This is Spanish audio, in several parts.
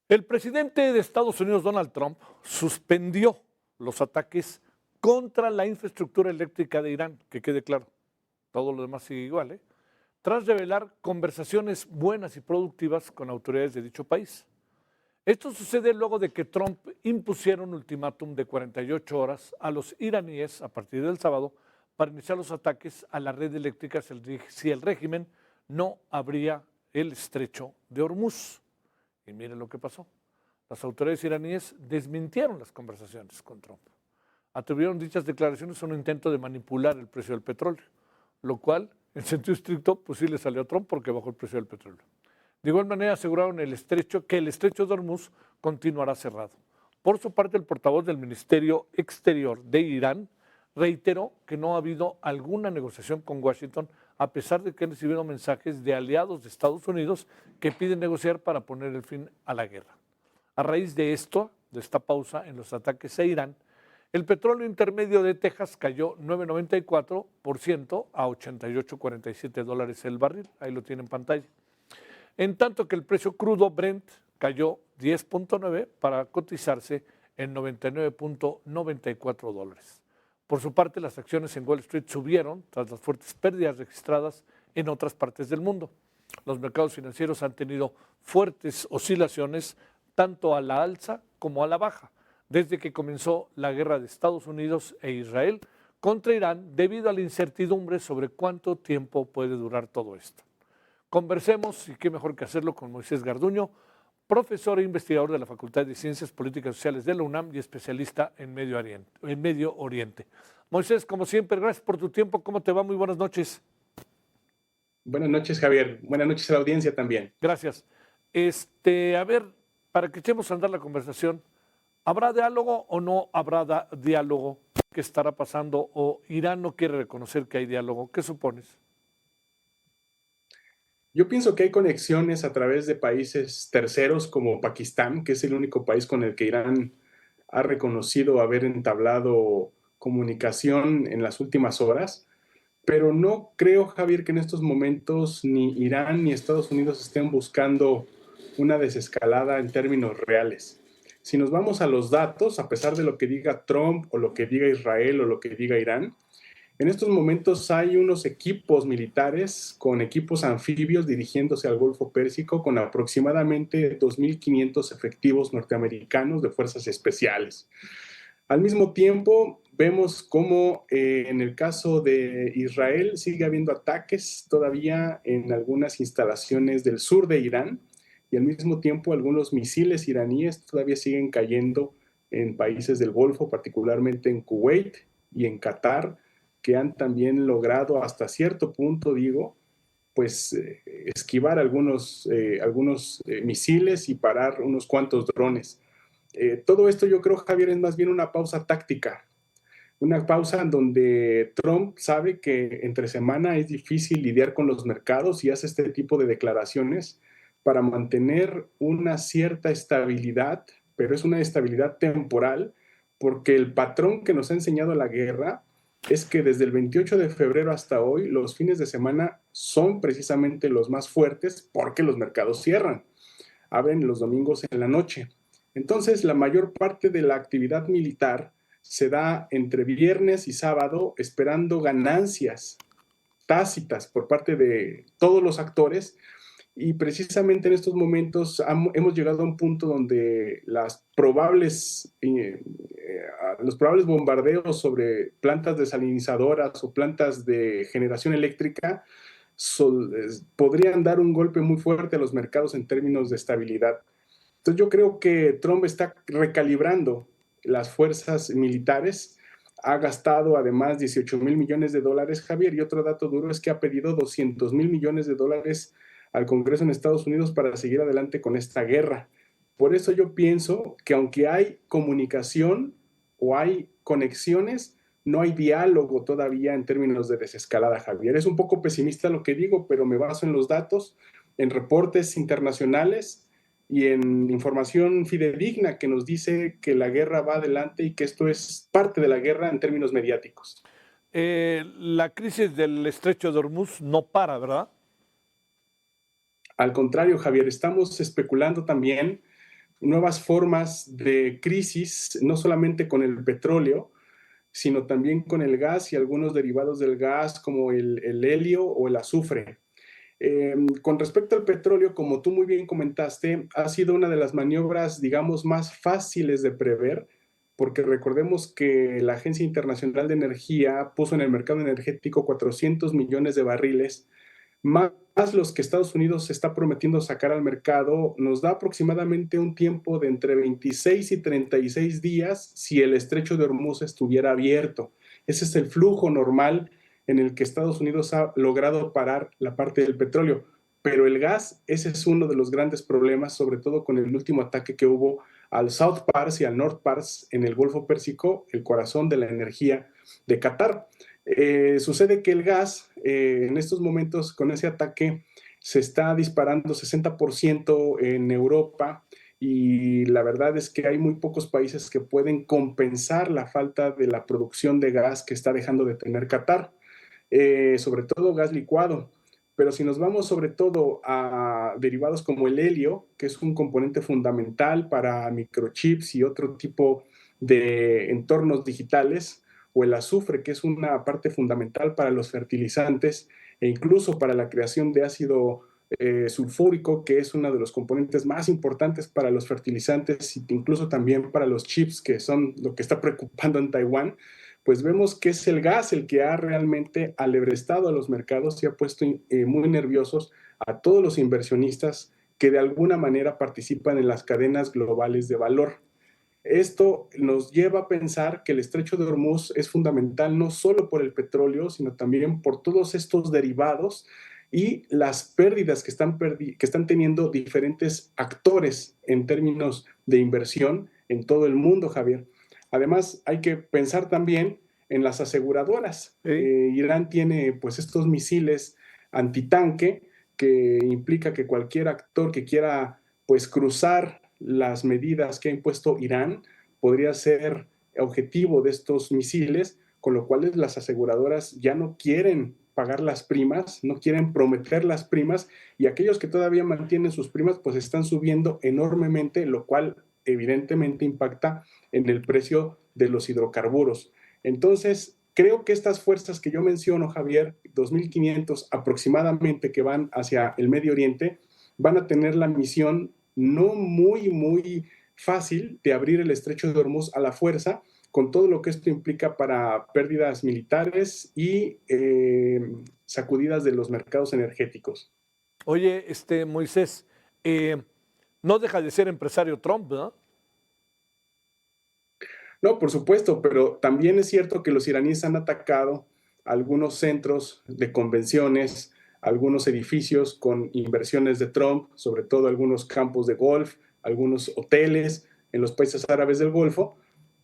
El presidente de Estados Unidos, Donald Trump, suspendió los ataques contra la infraestructura eléctrica de Irán, que quede claro, todo lo demás sigue igual, tras revelar conversaciones buenas y productivas con autoridades de dicho país. Esto sucede luego de que Trump impusiera un ultimátum de 48 horas a los iraníes a partir del sábado para iniciar los ataques a la red eléctrica si el régimen no abría el estrecho de Hormuz. Y miren lo que pasó. Las autoridades iraníes desmintieron las conversaciones con Trump. Atribuyeron dichas declaraciones a un intento de manipular el precio del petróleo, lo cual, en sentido estricto, pues sí le salió a Trump porque bajó el precio del petróleo. De igual manera aseguraron que el estrecho de Hormuz continuará cerrado. Por su parte, el portavoz del Ministerio Exterior de Irán reiteró que no ha habido alguna negociación con Washington, a pesar de que han recibido mensajes de aliados de Estados Unidos que piden negociar para poner el fin a la guerra. A raíz de esta pausa en los ataques a Irán, el petróleo intermedio de Texas cayó 9,94% a $88,47 el barril. Ahí lo tiene en pantalla. En tanto que el precio crudo Brent cayó 10,9 para cotizarse en $99,94. Por su parte, las acciones en Wall Street subieron tras las fuertes pérdidas registradas en otras partes del mundo. Los mercados financieros han tenido fuertes oscilaciones tanto a la alza como a la baja, desde que comenzó la guerra de Estados Unidos e Israel contra Irán debido a la incertidumbre sobre cuánto tiempo puede durar todo esto. Conversemos, y qué mejor que hacerlo, con Moisés Garduño, profesor e investigador de la Facultad de Ciencias Políticas y Sociales de la UNAM y especialista en Medio Oriente. Moisés, como siempre, gracias por tu tiempo. ¿Cómo te va? Muy buenas noches. Buenas noches, Javier. Buenas noches a la audiencia también. Gracias. A ver, para que echemos a andar la conversación, ¿habrá diálogo o no habrá diálogo? ¿Qué estará pasando? ¿O Irán no quiere reconocer que hay diálogo? ¿Qué supones? Yo pienso que hay conexiones a través de países terceros como Pakistán, que es el único país con el que Irán ha reconocido haber entablado comunicación en las últimas horas, pero no creo, Javier, que en estos momentos ni Irán ni Estados Unidos estén buscando una desescalada en términos reales. Si nos vamos a los datos, a pesar de lo que diga Trump o lo que diga Israel o lo que diga Irán, en estos momentos hay unos equipos militares con equipos anfibios dirigiéndose al Golfo Pérsico con aproximadamente 2,500 efectivos norteamericanos de fuerzas especiales. Al mismo tiempo, vemos cómo en el caso de Israel sigue habiendo ataques todavía en algunas instalaciones del sur de Irán y al mismo tiempo algunos misiles iraníes todavía siguen cayendo en países del Golfo, particularmente en Kuwait y en Qatar, que han también logrado hasta cierto punto, pues esquivar algunos misiles y parar unos cuantos drones. Todo esto yo creo, Javier, es más bien una pausa táctica, una pausa en donde Trump sabe que entre semana es difícil lidiar con los mercados y hace este tipo de declaraciones para mantener una cierta estabilidad, pero es una estabilidad temporal, porque el patrón que nos ha enseñado la guerra es que desde el 28 de febrero hasta hoy, los fines de semana son precisamente los más fuertes porque los mercados cierran, abren los domingos en la noche. Entonces, la mayor parte de la actividad militar se da entre viernes y sábado esperando ganancias tácitas por parte de todos los actores y precisamente en estos momentos hemos llegado a un punto donde los probables bombardeos sobre plantas desalinizadoras o plantas de generación eléctrica podrían dar un golpe muy fuerte a los mercados en términos de estabilidad. Entonces yo creo que Trump está recalibrando las fuerzas militares, ha gastado además 18,000 millones de dólares, Javier, y otro dato duro es que ha pedido 200,000 millones de dólares al Congreso en Estados Unidos para seguir adelante con esta guerra. Por eso yo pienso que aunque hay comunicación o hay conexiones, no hay diálogo todavía en términos de desescalada, Javier. Es un poco pesimista lo que digo, pero me baso en los datos, en reportes internacionales y en información fidedigna que nos dice que la guerra va adelante y que esto es parte de la guerra en términos mediáticos. La crisis del estrecho de Hormuz no para, ¿verdad? Al contrario, Javier, estamos especulando también nuevas formas de crisis, no solamente con el petróleo, sino también con el gas y algunos derivados del gas como el helio o el azufre. Con respecto al petróleo, como tú muy bien comentaste, ha sido una de las maniobras, digamos, más fáciles de prever, porque recordemos que la Agencia Internacional de Energía puso en el mercado energético 400 millones de barriles, más los que Estados Unidos se está prometiendo sacar al mercado, nos da aproximadamente un tiempo de entre 26 y 36 días si el estrecho de Hormuz estuviera abierto. Ese es el flujo normal en el que Estados Unidos ha logrado parar la parte del petróleo. Pero el gas, ese es uno de los grandes problemas, sobre todo con el último ataque que hubo al South Pars y al North Pars en el Golfo Pérsico, el corazón de la energía de Qatar. Sucede que el gas, en estos momentos, con ese ataque, se está disparando 60% en Europa y la verdad es que hay muy pocos países que pueden compensar la falta de la producción de gas que está dejando de tener Qatar, sobre todo gas licuado. Pero si nos vamos sobre todo a derivados como el helio, que es un componente fundamental para microchips y otro tipo de entornos digitales, o el azufre, que es una parte fundamental para los fertilizantes e incluso para la creación de ácido sulfúrico, que es uno de los componentes más importantes para los fertilizantes e incluso también para los chips, que son lo que está preocupando en Taiwán, pues vemos que es el gas el que ha realmente alebrestado a los mercados y ha puesto muy nerviosos a todos los inversionistas que de alguna manera participan en las cadenas globales de valor. Esto nos lleva a pensar que el estrecho de Hormuz es fundamental no solo por el petróleo, sino también por todos estos derivados y las pérdidas que están teniendo diferentes actores en términos de inversión en todo el mundo, Javier. Además, hay que pensar también en las aseguradoras. ¿Sí? Irán tiene pues estos misiles antitanque que implica que cualquier actor que quiera pues cruzar las medidas que ha impuesto Irán podría ser objetivo de estos misiles, con lo cual las aseguradoras ya no quieren pagar las primas, no quieren prometer las primas y aquellos que todavía mantienen sus primas pues están subiendo enormemente, lo cual evidentemente impacta en el precio de los hidrocarburos. Entonces, creo que estas fuerzas que yo menciono, Javier, 2.500 aproximadamente que van hacia el Medio Oriente, van a tener la misión no muy fácil de abrir el estrecho de Hormuz a la fuerza, con todo lo que esto implica para pérdidas militares y sacudidas de los mercados energéticos. Oye, Moisés, no deja de ser empresario Trump, ¿no? No, por supuesto, pero también es cierto que los iraníes han atacado algunos centros de convenciones, algunos edificios con inversiones de Trump, sobre todo algunos campos de golf, algunos hoteles en los países árabes del Golfo,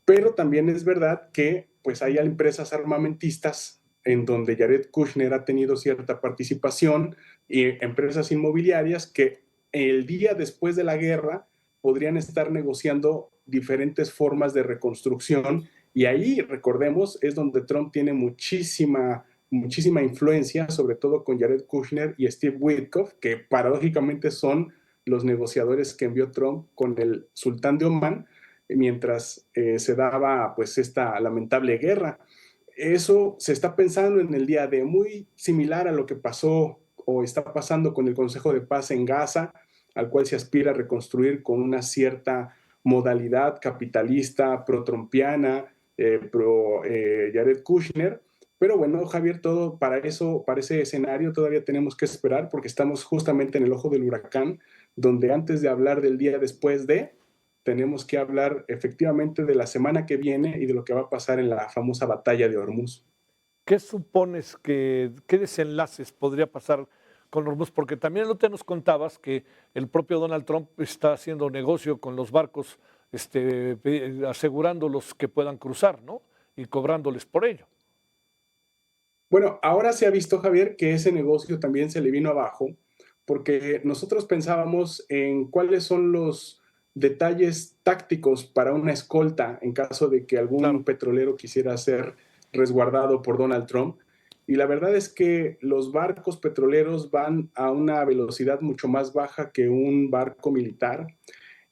pero también es verdad que pues hay empresas armamentistas en donde Jared Kushner ha tenido cierta participación y empresas inmobiliarias que el día después de la guerra podrían estar negociando diferentes formas de reconstrucción y ahí, recordemos, es donde Trump tiene muchísima influencia, sobre todo con Jared Kushner y Steve Witkoff, que paradójicamente son los negociadores que envió Trump con el sultán de Omán mientras se daba pues esta lamentable guerra. Eso se está pensando en el día de muy similar a lo que pasó o está pasando con el Consejo de Paz en Gaza, al cual se aspira a reconstruir con una cierta modalidad capitalista, pro-trumpiana, pro Jared Kushner. Pero bueno, Javier, todo para eso, para ese escenario todavía tenemos que esperar porque estamos justamente en el ojo del huracán, donde antes de hablar del día después de, tenemos que hablar efectivamente de la semana que viene y de lo que va a pasar en la famosa batalla de Hormuz. ¿Qué supones qué desenlaces podría pasar con Hormuz? Porque también lo te nos contabas que el propio Donald Trump está haciendo negocio con los barcos, asegurándolos que puedan cruzar, ¿no? Y cobrándoles por ello. Bueno, ahora se ha visto, Javier, que ese negocio también se le vino abajo, porque nosotros pensábamos en cuáles son los detalles tácticos para una escolta en caso de que algún Claro. petrolero quisiera ser resguardado por Donald Trump. Y la verdad es que los barcos petroleros van a una velocidad mucho más baja que un barco militar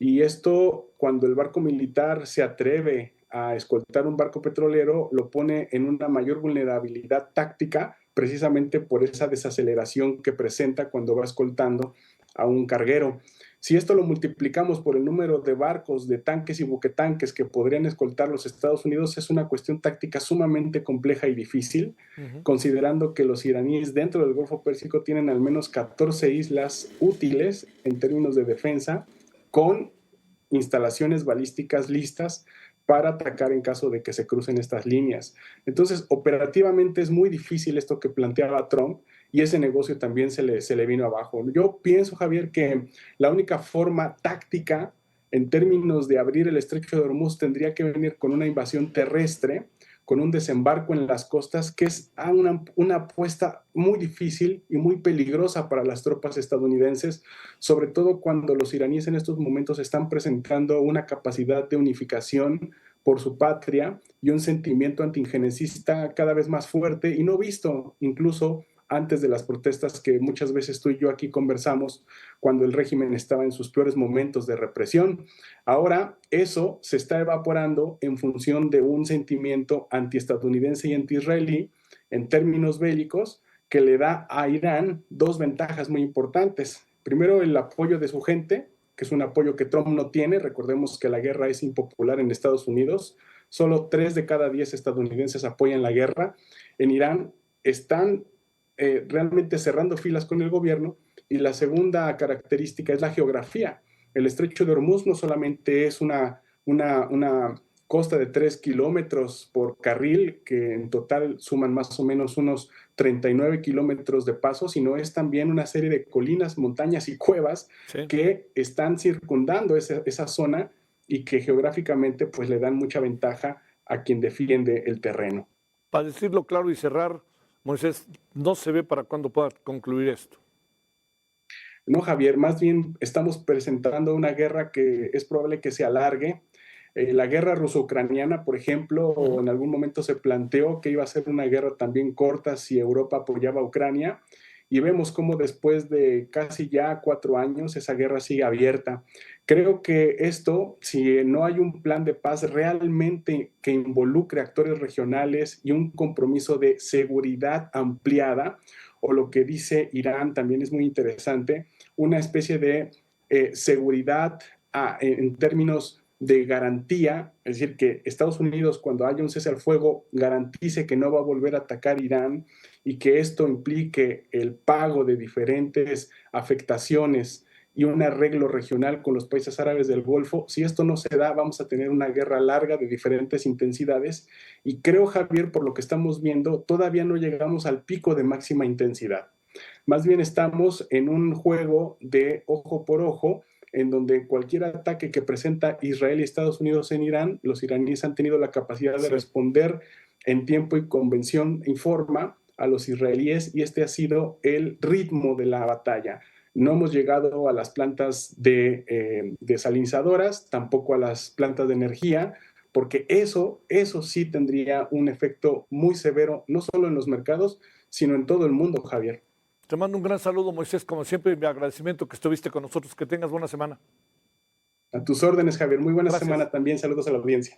Y esto, cuando el barco militar se atreve a escoltar un barco petrolero, lo pone en una mayor vulnerabilidad táctica, precisamente por esa desaceleración que presenta cuando va escoltando a un carguero. Si esto lo multiplicamos por el número de barcos, de tanques y buquetanques que podrían escoltar los Estados Unidos, es una cuestión táctica sumamente compleja y difícil, considerando que los iraníes dentro del Golfo Pérsico tienen al menos 14 islas útiles en términos de defensa, con instalaciones balísticas listas para atacar en caso de que se crucen estas líneas. Entonces, operativamente es muy difícil esto que planteaba Trump, y ese negocio también se le vino abajo. Yo pienso, Javier, que la única forma táctica en términos de abrir el estrecho de Hormuz tendría que venir con una invasión terrestre, con un desembarco en las costas, que es una apuesta muy difícil y muy peligrosa para las tropas estadounidenses, sobre todo cuando los iraníes en estos momentos están presentando una capacidad de unificación por su patria y un sentimiento antiinjerencista cada vez más fuerte y no visto incluso antes de las protestas que muchas veces tú y yo aquí conversamos cuando el régimen estaba en sus peores momentos de represión. Ahora eso se está evaporando en función de un sentimiento antiestadounidense y anti-israelí en términos bélicos que le da a Irán dos ventajas muy importantes. Primero, el apoyo de su gente, que es un apoyo que Trump no tiene. Recordemos que la guerra es impopular en Estados Unidos. Solo 3 de cada 10 estadounidenses apoyan la guerra. En Irán están realmente cerrando filas con el gobierno. Y la segunda característica es la geografía. El estrecho de Hormuz no solamente es una costa de 3 kilómetros por carril, que en total suman más o menos unos 39 kilómetros de paso, sino es también una serie de colinas, montañas y cuevas que están circundando esa zona y que geográficamente pues le dan mucha ventaja a quien defiende el terreno. Para decirlo claro y cerrar, Moisés, no se ve para cuándo pueda concluir esto. No, Javier, más bien estamos presentando una guerra que es probable que se alargue. La guerra ruso-ucraniana, por ejemplo, en algún momento se planteó que iba a ser una guerra también corta si Europa apoyaba a Ucrania, y vemos cómo después de casi ya 4 años esa guerra sigue abierta. Creo que esto, si no hay un plan de paz realmente que involucre actores regionales y un compromiso de seguridad ampliada, o lo que dice Irán también es muy interesante, una especie de seguridad en términos de garantía, es decir, que Estados Unidos, cuando haya un cese al fuego, garantice que no va a volver a atacar Irán y que esto implique el pago de diferentes afectaciones y un arreglo regional con los países árabes del Golfo. Si esto no se da, vamos a tener una guerra larga de diferentes intensidades, y creo, Javier, por lo que estamos viendo, todavía no llegamos al pico de máxima intensidad. Más bien estamos en un juego de ojo por ojo, en donde cualquier ataque que presenta Israel y Estados Unidos en Irán, los iraníes han tenido la capacidad de responder en tiempo y convención y forma a los israelíes, y este ha sido el ritmo de la batalla. No hemos llegado a las plantas de desalinizadoras, tampoco a las plantas de energía, porque eso sí tendría un efecto muy severo, no solo en los mercados, sino en todo el mundo, Javier. Te mando un gran saludo, Moisés, como siempre, mi agradecimiento que estuviste con nosotros. Que tengas buena semana. A tus órdenes, Javier. Muy buena semana también. Saludos a la audiencia.